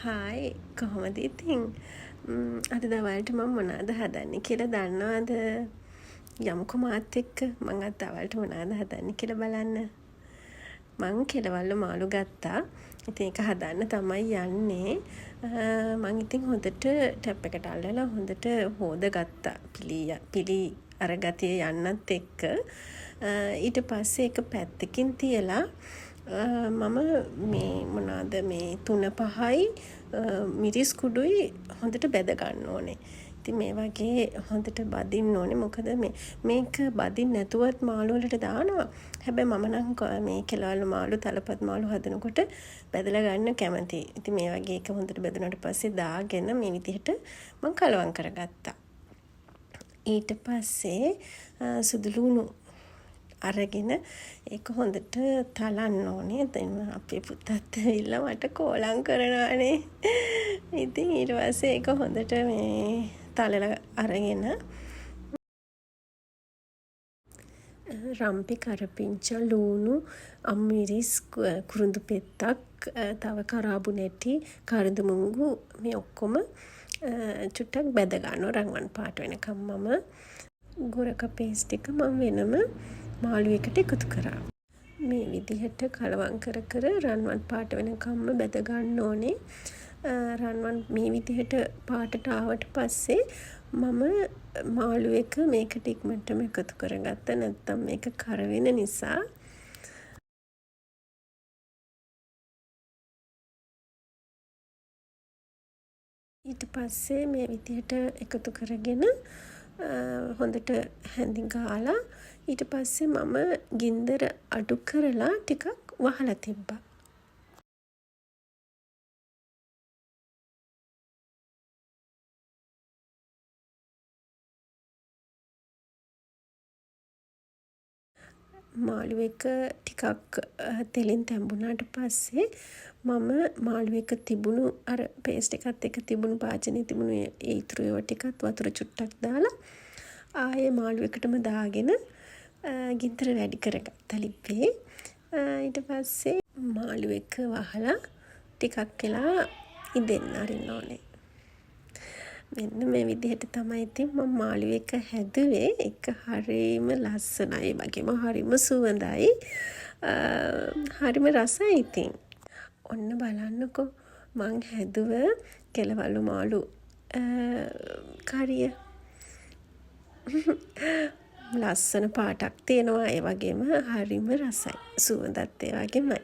Hi කොහොමද ඉතින් අද දවල්ට මම මොනවද හදන්නේ කියලා දන්නවද? යමුකෝ මාත් එක්ක මං අද දවල්ට මොනවද හදන්නේ කියලා බලන්න. මං කෙලවල්ල මාළු ගත්තා. ඉතින් ඒක හදන්න තමයි යන්නේ. මං ඉතින් හොඳට ටැප් එකට අල්ලලා හොඳට හොදගත්තා. පිලි අරගතිය යන්නත් එක්ක. ඊට පස්සේ ඒක පැත්තකින් තියලා මම මේ මොනවාද මේ 3-5යි මිරිස් කුඩුයි හොඳට බැද ගන්න ඕනේ. ඉතින් මේ වගේ හොඳට බදින්න ඕනේ. මොකද මේක බදින්න නැතුවත් මාළු වලට දානවා. හැබැයි මම නම් මේ කෙලවල්ල මාළු තලපත් මාළු හදනකොට බැදලා ගන්න කැමතියි. ඉතින් මේ වගේ එක හොඳට බැදුනට පස්සේ දාගෙන මේ විදිහට මම කලවම් කරගත්තා. ඊට පස්සේ සුදු ලුණු අරගෙන ඒක හොඳට තලන්න ඕනේ. දැන් අපේ පුතත් ඇවිල්ලා මට කෝලම් කරනවානේ. ඉතින් ඊට පස්සේ ඒක හොඳට මේ තලලා අරගෙන රම්පි කරපිංචා ලුණු අම්මිරිස් කුරුඳු පෙත්තක් තව කරාබු නැටි කරදු මුංගු මේ ඔක්කොම චුට්ටක් බැද ගන්නවා රන්වන් පාට වෙනකම්. මම ගොරක පේස්ට් එක මම වෙනම මාළු එකට එකතු කරා. මේ විදිහට කලවම් කර කර රන්වන් පාට වෙනකම්ම බැද ගන්න ඕනේ. රන්වන් මේ විදිහට පාටට ආවට පස්සේ මම මාළු එක මේකට ඉක්මනටම එකතු කරගත්තා. නැත්තම් මේක කර වෙන නිසා. ඊට පස්සේ මේ විදිහට එකතු කරගෙන හොඳට හැඳි ගාලා ඊට පස්සේ මම ගින්දර අඩු කරලා ටිකක් වහලා තිබ්බා. මාළු එක ටිකක් තෙලින් තැඹුණාට පස්සේ මම මාළු එක තිබුණු අර පේස්ට් එකත් එක තිබුණු භාජනයේ තිබුණු ඒ ඉතුරු ඒවා ටිකත් වතුර චුට්ටක් දාලා ආයේ මාළු එකටම දාගෙන ගින්දර වැඩි කරගත්තා ලිපේ. ඊට පස්සේ මාළු එක වහලා ටිකක් වෙලා ඉදෙන්න අරින්න ඕනේ. මෙන්න මේ විදිහට තමයි ඉතින් මම මාළු එක හැදුවේ. ඒක හරිම ලස්සනයි. වගේම හරිම සුවඳයි. හරිම රසයි ඉතින්. ඔන්න බලන්නකෝ මං හැදුව කෙලවලු මාළු කරිය. ලස්සන පාටක් තියෙනවා. ඒ වගේම හරිම රසයි. සුවඳත් ඒ වගේමයි.